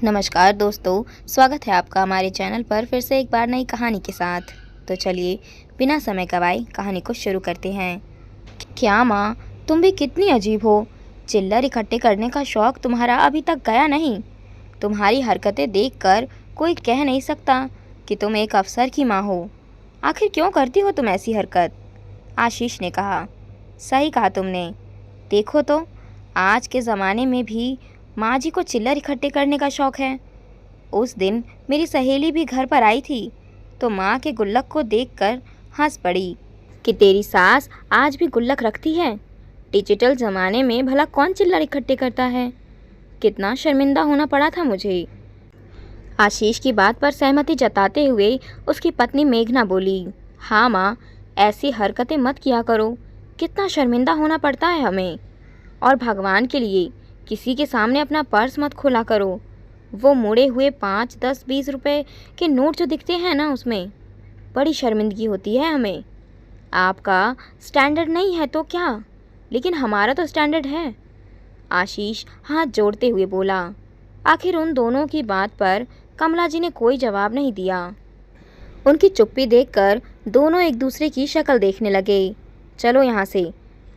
नमस्कार दोस्तों, स्वागत है आपका हमारे चैनल पर फिर से एक बार नई कहानी के साथ। तो चलिए बिना समय गवाए कहानी को शुरू करते हैं। क्या माँ, तुम भी कितनी अजीब हो। चिल्लर इकट्ठे करने का शौक तुम्हारा अभी तक गया नहीं। तुम्हारी हरकतें देखकर कोई कह नहीं सकता कि तुम एक अफसर की माँ हो। आखिर क्यों करती हो तुम ऐसी हरकत? आशीष ने कहा। सही कहा तुमने। देखो तो, आज के ज़माने में भी माँ जी को चिल्लर इकट्ठे करने का शौक़ है। उस दिन मेरी सहेली भी घर पर आई थी तो माँ के गुल्लक को देखकर हंस पड़ी कि तेरी सास आज भी गुल्लक रखती है। डिजिटल ज़माने में भला कौन चिल्लर इकट्ठे करता है। कितना शर्मिंदा होना पड़ा था मुझे। आशीष की बात पर सहमति जताते हुए उसकी पत्नी मेघना बोली, हाँ माँ, ऐसी हरकतें मत किया करो। कितना शर्मिंदा होना पड़ता है हमें। और भगवान के लिए किसी के सामने अपना पर्स मत खोला करो। वो मुड़े हुए 5, 10, 20 रुपए के नोट जो दिखते हैं ना, उसमें बड़ी शर्मिंदगी होती है हमें। आपका स्टैंडर्ड नहीं है तो क्या, लेकिन हमारा तो स्टैंडर्ड है। आशीष हाथ जोड़ते हुए बोला। आखिर उन दोनों की बात पर कमला जी ने कोई जवाब नहीं दिया। उनकी चुप्पी देखकर दोनों एक दूसरे की शक्ल देखने लगे। चलो यहाँ से,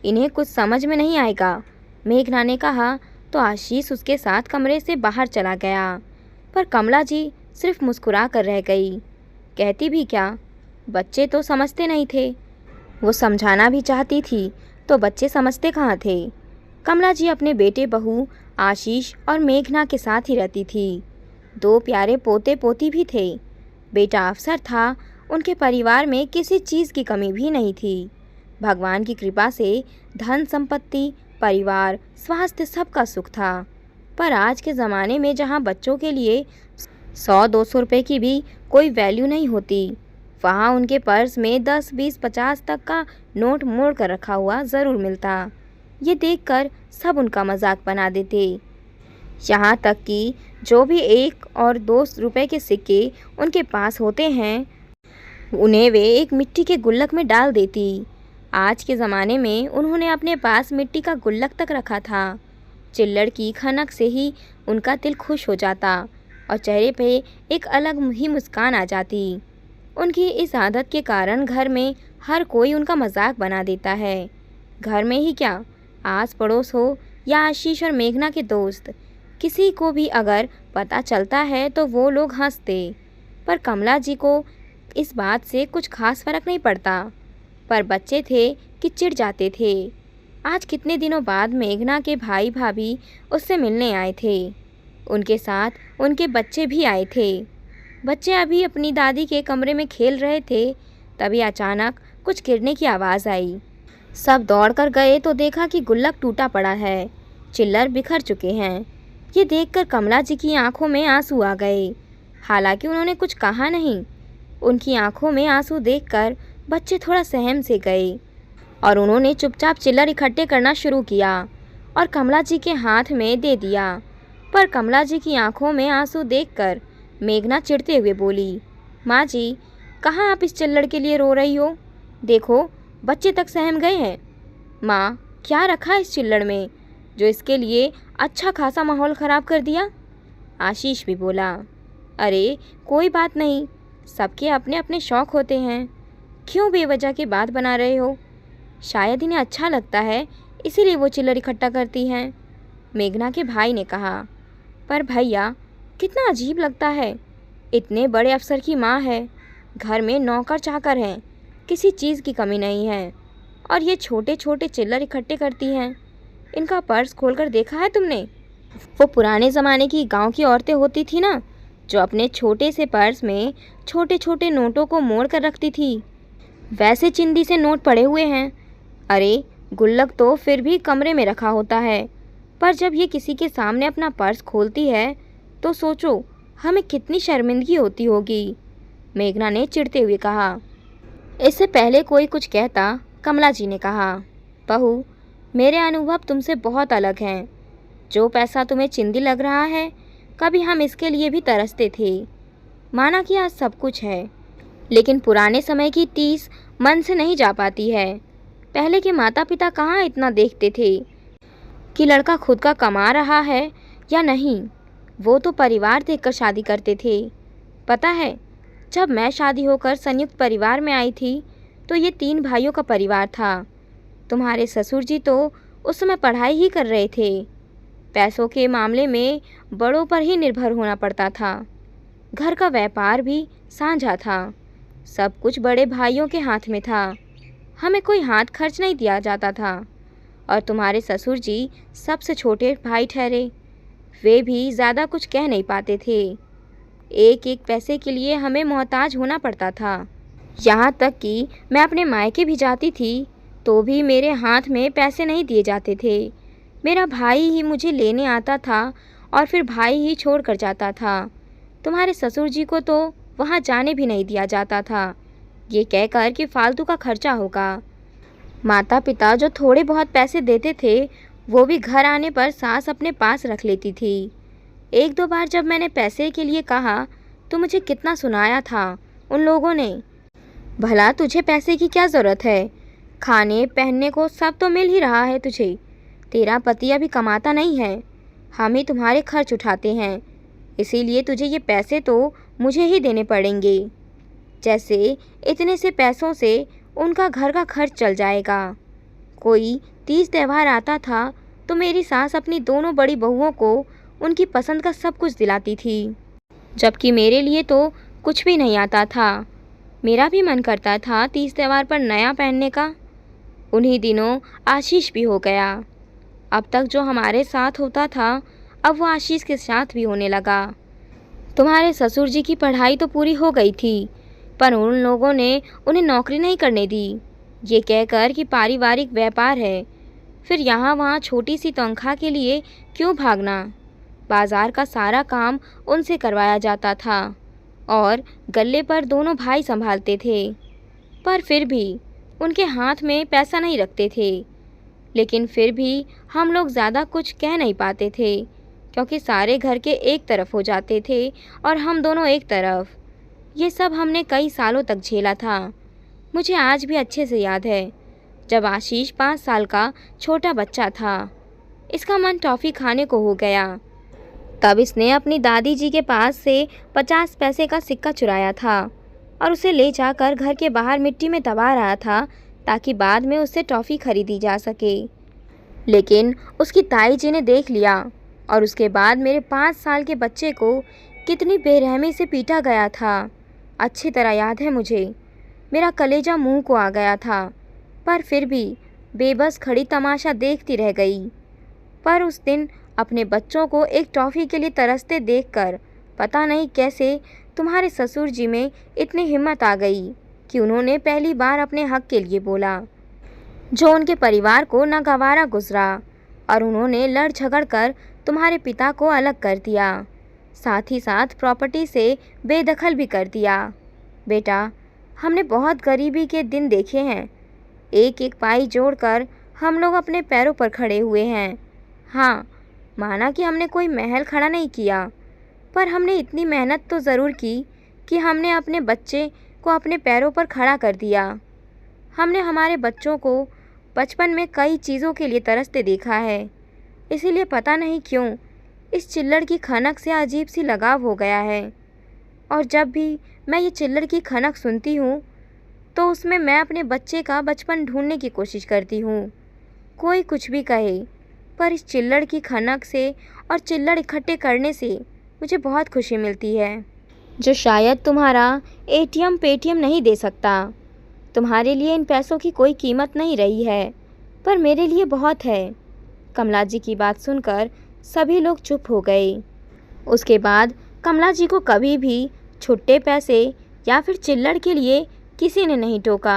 इन्हें कुछ समझ में नहीं आएगा, मेघना ने कहा तो आशीष उसके साथ कमरे से बाहर चला गया। पर कमला जी सिर्फ मुस्कुरा कर रह गई। कहती भी क्या, बच्चे तो समझते नहीं थे। वो समझाना भी चाहती थी तो बच्चे समझते कहाँ थे। कमला जी अपने बेटे बहू आशीष और मेघना के साथ ही रहती थी। 2 प्यारे पोते पोती भी थे। बेटा अफसर था। उनके परिवार में किसी चीज़ की कमी भी नहीं थी। भगवान की कृपा से धन संपत्ति, परिवार, स्वास्थ्य सबका सुख था। पर आज के ज़माने में जहाँ बच्चों के लिए 100-200 रुपए की भी कोई वैल्यू नहीं होती, वहाँ उनके पर्स में 10, 20, 50 तक का नोट मोड़ कर रखा हुआ ज़रूर मिलता। ये देखकर सब उनका मजाक बना देते। यहाँ तक कि जो भी 1 और 2 रुपए के सिक्के उनके पास होते हैं, उन्हें वे एक मिट्टी के गुल्लक में डाल देती। आज के ज़माने में उन्होंने अपने पास मिट्टी का गुल्लक तक रखा था। चिल्लड़ की खनक से ही उनका दिल खुश हो जाता और चेहरे पे एक अलग ही मुस्कान आ जाती। उनकी इस आदत के कारण घर में हर कोई उनका मजाक बना देता है। घर में ही क्या, आस पड़ोस हो या आशीष और मेघना के दोस्त, किसी को भी अगर पता चलता है तो वो लोग हंसते। पर कमला जी को इस बात से कुछ खास फर्क नहीं पड़ता। पर बच्चे थे कि चिढ़ जाते थे। आज कितने दिनों बाद मेघना के भाई भाभी उससे मिलने आए थे। उनके साथ उनके बच्चे भी आए थे। बच्चे अभी अपनी दादी के कमरे में खेल रहे थे, तभी अचानक कुछ गिरने की आवाज़ आई। सब दौड़कर गए तो देखा कि गुल्लक टूटा पड़ा है, चिल्लर बिखर चुके हैं। ये देखकर कमला जी की आंखों में आंसू आ गए। हालांकि उन्होंने कुछ कहा नहीं। उनकी आंखों में आंसू देखकर बच्चे थोड़ा सहम से गए और उन्होंने चुपचाप चिल्लर इकट्ठे करना शुरू किया और कमला जी के हाथ में दे दिया। पर कमला जी की आंखों में आंसू देखकर मेघना चिढ़ते हुए बोली, माँ जी, कहाँ आप इस चिल्लड़ के लिए रो रही हो? देखो, बच्चे तक सहम गए हैं। माँ, क्या रखा इस चिल्लड़ में जो इसके लिए अच्छा खासा माहौल ख़राब कर दिया? आशीष भी बोला, अरे कोई बात नहीं, सबके अपने अपने शौक़ होते हैं। क्यों बेवजह की बात बना रहे हो? शायद इन्हें अच्छा लगता है, इसीलिए वो चिल्लर इकट्ठा करती हैं, मेघना के भाई ने कहा। पर भैया, कितना अजीब लगता है। इतने बड़े अफसर की माँ है, घर में नौकर चाकर हैं, किसी चीज़ की कमी नहीं है, और ये छोटे छोटे चिल्लर इकट्ठे करती हैं। इनका पर्स खोलकर देखा है तुमने? वो पुराने ज़माने की गांव की औरतें होती थी ना, जो अपने छोटे से पर्स में छोटे छोटे नोटों को मोड़ कर रखती थी, वैसे चिंदी से नोट पड़े हुए हैं। अरे गुल्लक तो फिर भी कमरे में रखा होता है, पर जब ये किसी के सामने अपना पर्स खोलती है तो सोचो हमें कितनी शर्मिंदगी होती होगी, मेघना ने चिढ़ते हुए कहा। इससे पहले कोई कुछ कहता, कमला जी ने कहा, बहू, मेरे अनुभव तुमसे बहुत अलग हैं। जो पैसा तुम्हें चिंदी लग रहा है, कभी हम इसके लिए भी तरसते थे। माना कि आज सब कुछ है, लेकिन पुराने समय की टीस मन से नहीं जा पाती है। पहले के माता पिता कहाँ इतना देखते थे कि लड़का खुद का कमा रहा है या नहीं। वो तो परिवार देखकर शादी करते थे। पता है, जब मैं शादी होकर संयुक्त परिवार में आई थी तो ये 3 भाइयों का परिवार था। तुम्हारे ससुर जी तो उस समय पढ़ाई ही कर रहे थे। पैसों के मामले में बड़ों पर ही निर्भर होना पड़ता था। घर का व्यापार भी साझा था। सब कुछ बड़े भाइयों के हाथ में था। हमें कोई हाथ खर्च नहीं दिया जाता था। और तुम्हारे ससुर जी सबसे छोटे भाई ठहरे। वे भी ज़्यादा कुछ कह नहीं पाते थे। एक एक पैसे के लिए हमें मोहताज होना पड़ता था। यहाँ तक कि मैं अपने मायके भी जाती थी तो भी मेरे हाथ में पैसे नहीं दिए जाते थे। मेरा भाई ही मुझे लेने आता था और फिर भाई ही छोड़ कर जाता था। तुम्हारे ससुर जी को तो वहाँ जाने भी नहीं दिया जाता था, ये कहकर कि फालतू का खर्चा होगा। माता पिता जो थोड़े बहुत पैसे देते थे वो भी घर आने पर सास अपने पास रख लेती थी। 1-2 बार जब मैंने पैसे के लिए कहा तो मुझे कितना सुनाया था उन लोगों ने। भला तुझे पैसे की क्या ज़रूरत है? खाने पहनने को सब तो मिल ही रहा है तुझे। तेरा पति अभी कमाता नहीं है, हम ही तुम्हारे खर्च उठाते हैं, इसीलिए तुझे ये पैसे तो मुझे ही देने पड़ेंगे। जैसे इतने से पैसों से उनका घर का खर्च चल जाएगा। कोई तीज त्यौहार आता था तो मेरी सास अपनी दोनों बड़ी बहुओं को उनकी पसंद का सब कुछ दिलाती थी, जबकि मेरे लिए तो कुछ भी नहीं आता था। मेरा भी मन करता था तीज त्यौहार पर नया पहनने का। उन्हीं दिनों आशीष भी हो गया। अब तक जो हमारे साथ होता था अब वो आशीष के साथ भी होने लगा। तुम्हारे ससुर जी की पढ़ाई तो पूरी हो गई थी, पर उन लोगों ने उन्हें नौकरी नहीं करने दी, ये कहकर कि पारिवारिक व्यापार है। फिर यहाँ वहाँ छोटी सी तनख्वाह के लिए क्यों भागना। बाजार का सारा काम उनसे करवाया जाता था और गल्ले पर दोनों भाई संभालते थे। पर फिर भी उनके हाथ में पैसा नहीं रखते थे। लेकिन फिर भी हम लोग ज़्यादा कुछ कह नहीं पाते थे क्योंकि सारे घर के एक तरफ हो जाते थे और हम दोनों एक तरफ। ये सब हमने कई सालों तक झेला था। मुझे आज भी अच्छे से याद है जब आशीष 5 साल का छोटा बच्चा था। इसका मन टॉफ़ी खाने को हो गया। तब इसने अपनी दादी जी के पास से 50 पैसे का सिक्का चुराया था और उसे ले जाकर घर के बाहर मिट्टी में दबा रहा था ताकि बाद में उससे टॉफ़ी खरीदी जा सके। लेकिन उसकी ताई जी ने देख लिया और उसके बाद मेरे 5 साल के बच्चे को कितनी बेरहमी से पीटा गया था, अच्छी तरह याद है मुझे। मेरा कलेजा मुंह को आ गया था, पर फिर भी बेबस खड़ी तमाशा देखती रह गई। पर उस दिन अपने बच्चों को एक टॉफ़ी के लिए तरसते देखकर पता नहीं कैसे तुम्हारे ससुर जी में इतनी हिम्मत आ गई कि उन्होंने पहली बार अपने हक के लिए बोला, जो उनके परिवार को नागवारा गुजरा, और उन्होंने लड़ झगड़ कर तुम्हारे पिता को अलग कर दिया, साथ ही साथ प्रॉपर्टी से बेदखल भी कर दिया। बेटा, हमने बहुत गरीबी के दिन देखे हैं। एक एक पाई जोड़कर हम लोग अपने पैरों पर खड़े हुए हैं। हाँ, माना कि हमने कोई महल खड़ा नहीं किया, पर हमने इतनी मेहनत तो ज़रूर की कि हमने अपने बच्चे को अपने पैरों पर खड़ा कर दिया। हमने हमारे बच्चों को बचपन में कई चीज़ों के लिए तरसते देखा है, इसीलिए पता नहीं क्यों इस चिल्लड़ की खनक से अजीब सी लगाव हो गया है। और जब भी मैं ये चिल्लड़ की खनक सुनती हूँ तो उसमें मैं अपने बच्चे का बचपन ढूंढने की कोशिश करती हूँ। कोई कुछ भी कहे, पर इस चिल्लड़ की खनक से और चिल्लड़ इकट्ठे करने से मुझे बहुत खुशी मिलती है, जो शायद तुम्हारा एटीएम पेटीएम नहीं दे सकता। तुम्हारे लिए इन पैसों की कोई कीमत नहीं रही है, पर मेरे लिए बहुत है। कमला जी की बात सुनकर सभी लोग चुप हो गए। उसके बाद कमला जी को कभी भी छुट्टे पैसे या फिर चिल्लड़ के लिए किसी ने नहीं टोका।